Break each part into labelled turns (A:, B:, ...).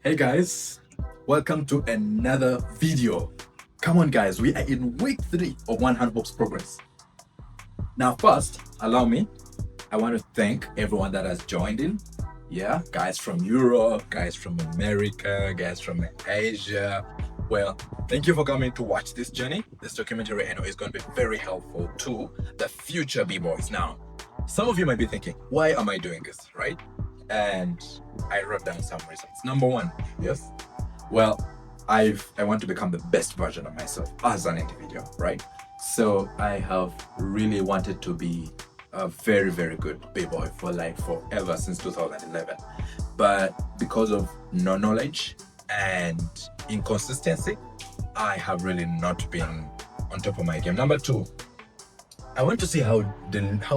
A: Hey guys, welcome to another video. Come on guys, we are in week 3 of One Hand Hope's progress. Now first, allow me, I want to thank everyone that has joined in. Yeah, guys from Europe, guys from America, guys from Asia. Well, thank you for coming to watch this journey. This documentary I know is going to be very helpful to the future B-boys. Now, some of you might be thinking, why am I doing this, right? And I wrote down some reasons. Number one, yes, well, I want to become the best version of myself as an individual, right? So I have really wanted to be a very, very good b-boy for like forever since 2011. But because of no knowledge and inconsistency, I have really not been on top of my game. Number two, I want to see how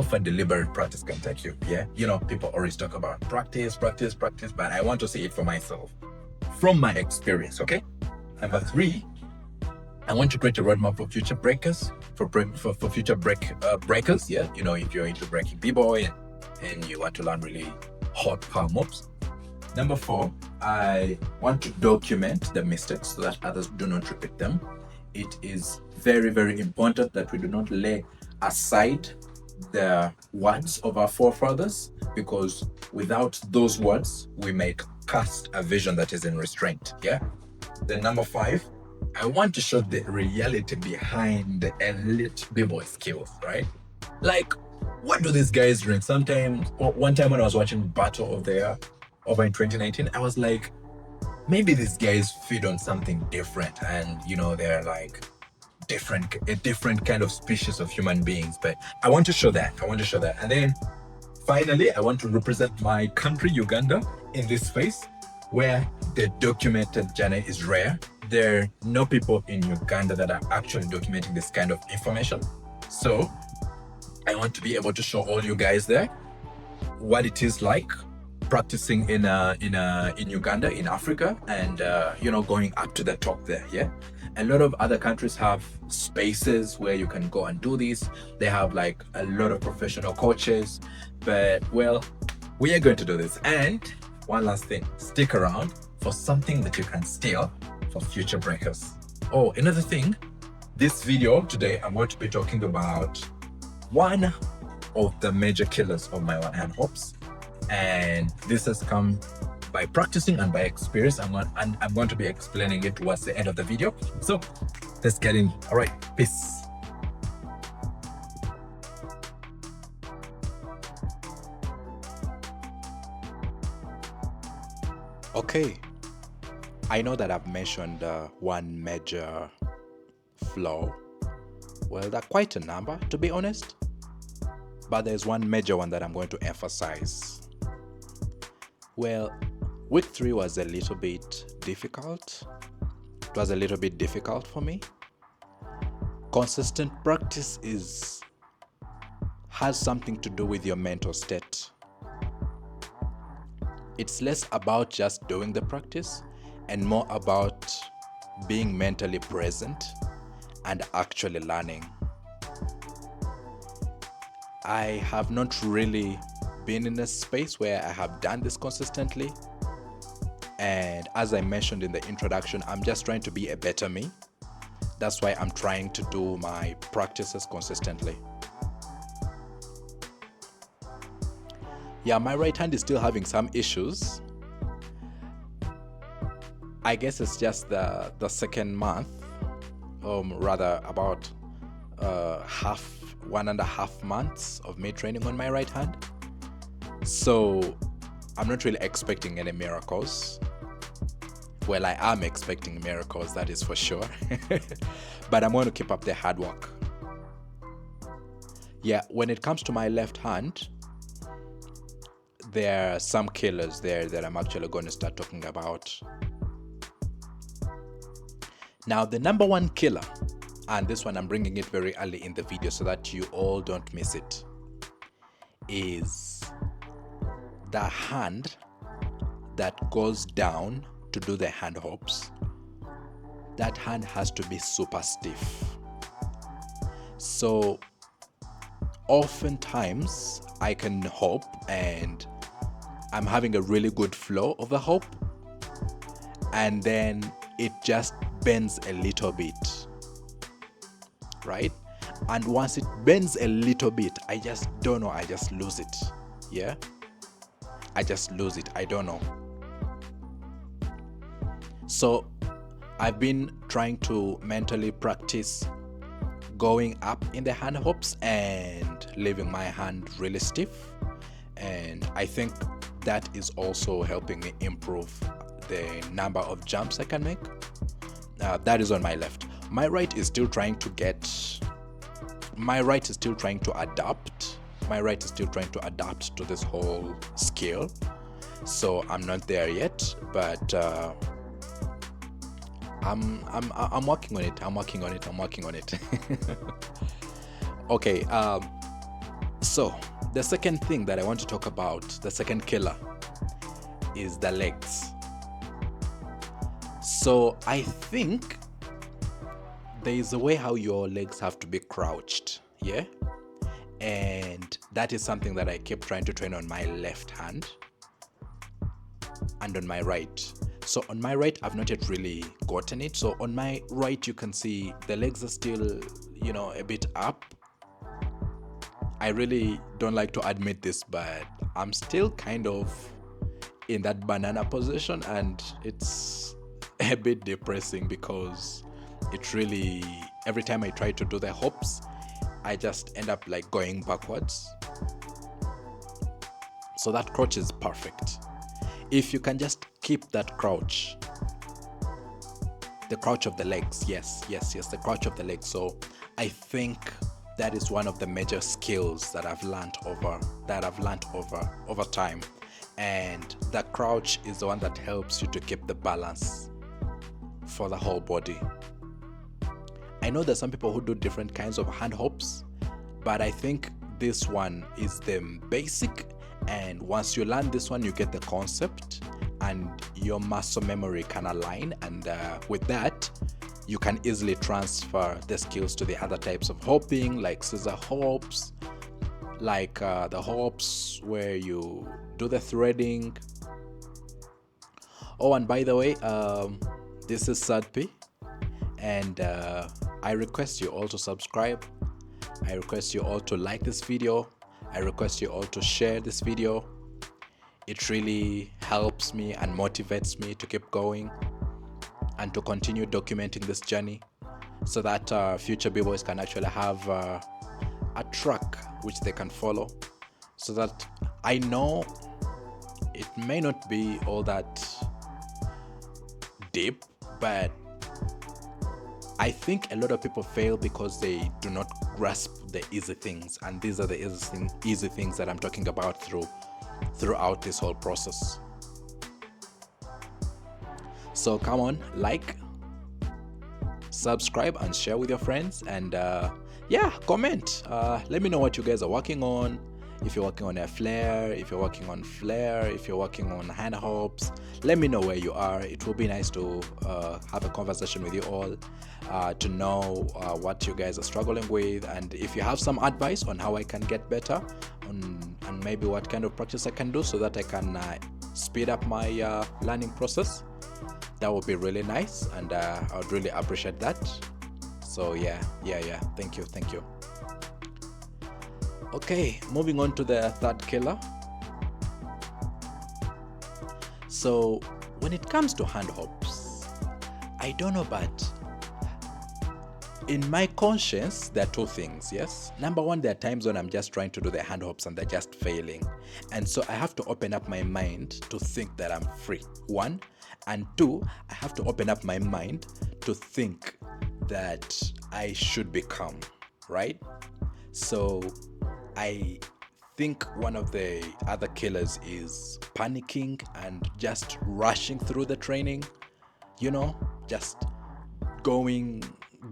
A: far deliberate practice can take you. Yeah, you know, people always talk about practice, practice, practice, but I want to see it for myself, from my experience. Okay. Number three, I want to create a roadmap for future breakers, for future breakers. Yeah, you know, if you're into breaking b-boy and you want to learn really hot power moves. Number four, I want to document the mistakes so that others do not repeat them. It is very, very important that we do not lay aside the words of our forefathers, because without those words, we may cast a vision that is in restraint. Yeah. Then number five, I want to show the reality behind the elite b-boy skills, right? Like, what do these guys drink? Sometimes, one time when I was watching Battle of the Year over in 2019, I was like, maybe these guys feed on something different, and you know, they're like a different kind of species of human beings. But I want to show that. And then finally, I want to represent my country, Uganda, in this space where the documented journey is rare. There are no people in Uganda that are actually documenting this kind of information. So I want to be able to show all you guys there what it is like practicing in Uganda, in Africa, and you know, going up to the top there. Yeah, a lot of other countries have spaces where you can go and do this. They have like a lot of professional coaches, but well, we are going to do this. And one last thing, stick around for something that you can steal for future breakers. Oh, another thing, this video today I'm going to be talking about one of the major killers of my one hand hops, and this has come by practicing and by experience. I'm going to be explaining it towards the end of the video. So let's get in. All right, peace.
B: Okay, I know that I've mentioned one major flaw. Well, there are quite a number, to be honest, but there's one major one that I'm going to emphasize. Well, week 3 was a little bit difficult. It was a little bit difficult for me. Consistent practice has something to do with your mental state. It's less about just doing the practice and more about being mentally present and actually learning. I have not really been in a space where I have done this consistently. And as I mentioned in the introduction, I'm just trying to be a better me. That's why I'm trying to do my practices consistently. Yeah, my right hand is still having some issues. I guess it's just the second month, rather about 1.5 months of me training on my right hand. So I'm not really expecting any miracles. Well, I am expecting miracles, that is for sure. But I'm going to keep up the hard work. Yeah, when it comes to my left hand, there are some killers there that I'm actually going to start talking about. Now, the number one killer, and this one I'm bringing it very early in the video so that you all don't miss it, is the hand that goes down to do the hand hops. That hand has to be super stiff. So oftentimes I can hop and I'm having a really good flow of the hop, and then it just bends a little bit, right? And once it bends a little bit, I just don't know, I just lose it. Yeah, I just lose it, I don't know. So I've been trying to mentally practice going up in the hand hops and leaving my hand really stiff, and I think that is also helping me improve the number of jumps I can make. That is on my left. My right is still trying to adapt. My right is still trying to adapt to this whole skill, so I'm not there yet, but I'm working on it. Okay, so the second thing that I want to talk about, the second killer, is the legs. So I think there is a way how your legs have to be crouched, yeah? And that is something that I keep trying to train on my left hand and on my right. So on my right, I've not yet really gotten it. So on my right, you can see the legs are still, a bit up. I really don't like to admit this, but I'm still kind of in that banana position, and it's a bit depressing because it really, every time I try to do the hops, I just end up like going backwards. So that crouch is perfect. If you can just keep that crouch, the crouch of the legs, yes, the crouch of the legs. So I think that is one of the major skills that I've learned over time, and the crouch is the one that helps you to keep the balance for the whole body. I know there's some people who do different kinds of hand hops, but I think this one is the basic, and once you learn this one, you get the concept and your muscle memory can align, and with that you can easily transfer the skills to the other types of hopping, like scissor hops, like the hops where you do the threading. Oh, and by the way, this is Sadpi, and I request you all to subscribe. I request you all to like this video. I request you all to share this video. It really helps me and motivates me to keep going and to continue documenting this journey, so that future b-boys can actually have a track which they can follow, so that I know it may not be all that deep, but I think a lot of people fail because they do not grasp the easy things, and these are the easy things that I'm talking about throughout this whole process. So come on, like, subscribe, and share with your friends, and comment. Let me know what you guys are working on. If you're working on a flare, if you're working on flare, if you're working on hand hops, let me know where you are. It will be nice to have a conversation with you all, to know what you guys are struggling with, and if you have some advice on how I can get better, and maybe what kind of practice I can do so that I can speed up my learning process, that would be really nice, and I would really appreciate that. So yeah, thank you. Okay, moving on to the third killer. So when it comes to hand hops, I don't know, but in my conscience, there are two things, yes? Number one, there are times when I'm just trying to do the hand hops and they're just failing. And so I have to open up my mind to think that I'm free, one. And two, I have to open up my mind to think that I should be calm, right? So I think one of the other killers is panicking and just rushing through the training, just going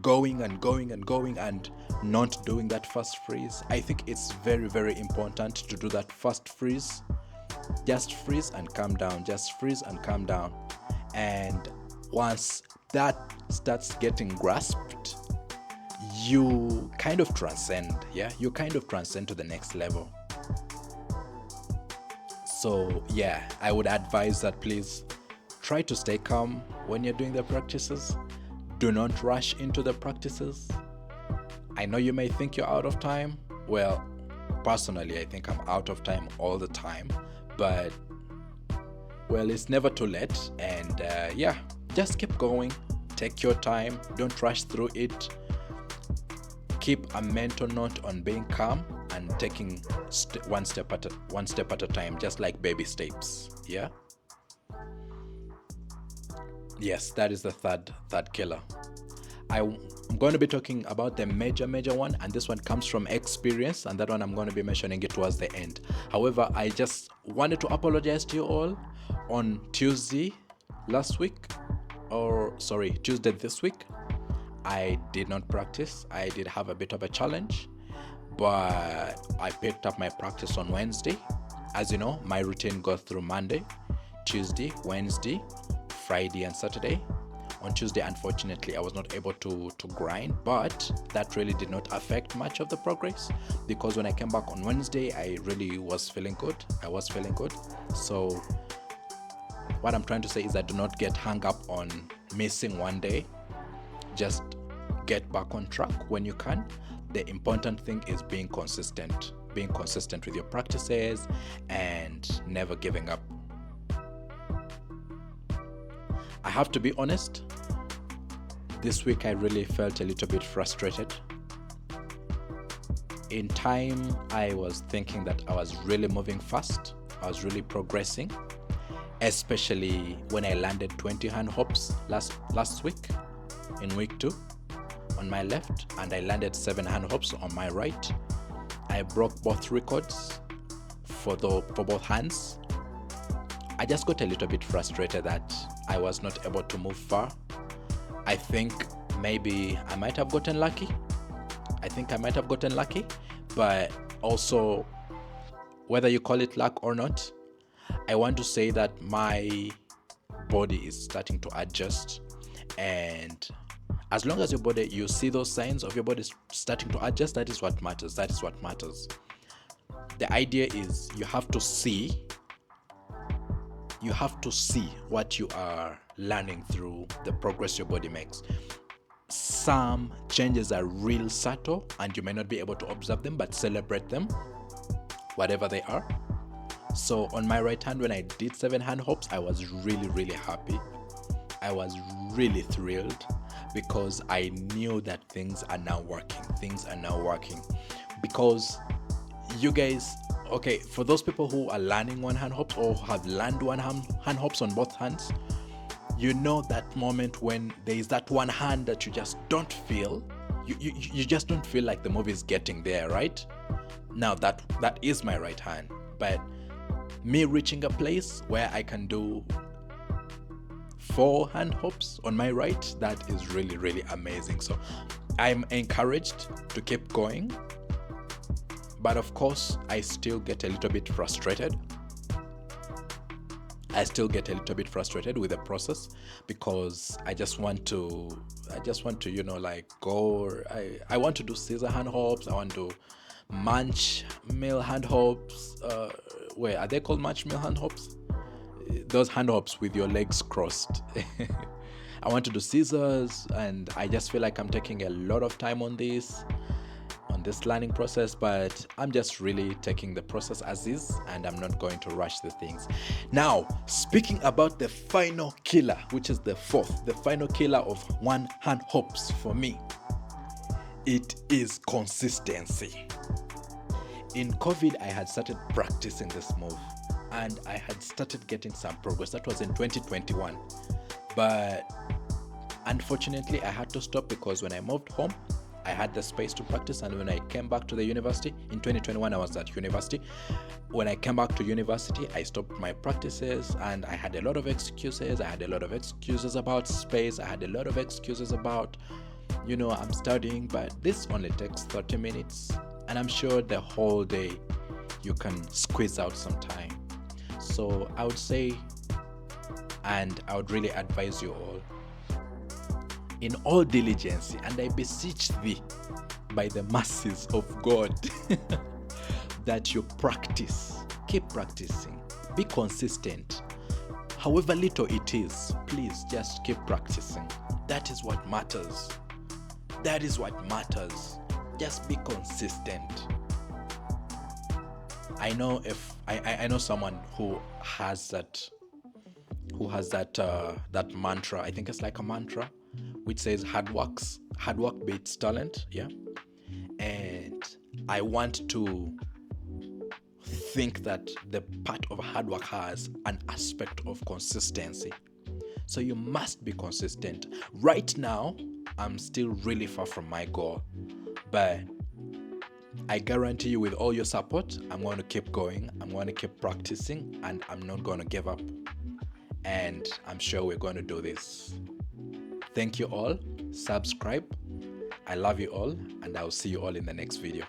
B: and not doing that fast freeze. I think it's very, very important to do that fast freeze. Just freeze and calm down, just freeze and calm down. And once that starts getting grasped, you kind of transcend, you kind of transcend to the next level. So I would advise that please try to stay calm when you're doing the practices. Do not rush into the practices. I know you may think you're out of time. Well, personally, I think I'm out of time all the time, but well, it's never too late. And yeah, just keep going. Take your time. Don't rush through it. Keep a mental note on being calm and taking one step at a time, just like baby steps. Yeah. Yes, that is the third killer. I'm going to be talking about the major one, and this one comes from experience, and that one I'm going to be mentioning it towards the end. However, I just wanted to apologize to you all. On Tuesday this week, I did not practice. I did have a bit of a challenge, but I picked up my practice on Wednesday. As you know, my routine goes through Monday, Tuesday, Wednesday, Friday, and Saturday. On Tuesday, unfortunately, I was not able to grind, but that really did not affect much of the progress, because when I came back on Wednesday, I really was feeling good. So what I'm trying to say is that do not get hung up on missing one day. Just get back on track when you can. The important thing is being consistent with your practices and never giving up. I have to be honest, this week I really felt a little bit frustrated. In time, I was thinking that I was really moving fast. I was really progressing, especially when I landed 20 hand hops last week in week 2 on my left, and I landed 7 hand hops on my right. I broke both records for both hands. I just got a little bit frustrated that I was not able to move far. I think maybe I might have gotten lucky. But also, whether you call it luck or not, I want to say that my body is starting to adjust. And as long as you see those signs of your body starting to adjust, that is what matters. The idea is you have to see what you are learning through the progress your body makes. Some changes are real subtle and you may not be able to observe them, but celebrate them, whatever they are. So on my right hand, when I did 7 hand hops, I was really happy. I was really thrilled because I knew that things are now working. Because you guys, okay, for those people who are learning one hand hops or have learned one hand hops on both hands, you know that moment when there is that one hand that you just don't feel, you just don't feel like the move is getting there, right? Now that is my right hand, but me reaching a place where I can do 4 hand hops on my right, that is really amazing. So I'm encouraged to keep going, but of course I still get a little bit frustrated. With the process, because I just want to go. I want to do scissor hand hops. I want to munch mill hand hops. Where are they called? Munch mill hand hops? Those hand hops with your legs crossed. I want to do scissors, and I just feel like I'm taking a lot of time on this learning process, but I'm just really taking the process as is, and I'm not going to rush the things. Now, speaking about the final killer, which is the final killer of one hand hops for me, it is consistency. In COVID, I had started practicing this move and I had started getting some progress. That was in 2021, but unfortunately I had to stop because when I moved home, I had the space to practice, and when I came back to the university in 2021, I was at university. When I came back to university, I stopped my practices, and I had a lot of excuses. I had a lot of excuses about space. I had a lot of excuses about, I'm studying, but this only takes 30 minutes, and I'm sure the whole day you can squeeze out some time. So I would say, and I would really advise you all, in all diligence, and I beseech thee by the mercies of God, that you practice, keep practicing, be consistent. However little it is, please just keep practicing. That is what matters. That is what matters. Just be consistent. I know I know someone who has that that mantra. I think it's like a mantra which says hard work beats talent. Yeah. And I want to think that the part of hard work has an aspect of consistency. So you must be consistent. Right now, I'm still really far from my goal, but I guarantee you, with all your support, I'm going to keep going. I'm going to keep practicing, and I'm not going to give up. And I'm sure we're going to do this. Thank you all. Subscribe. I love you all, and I'll see you all in the next video.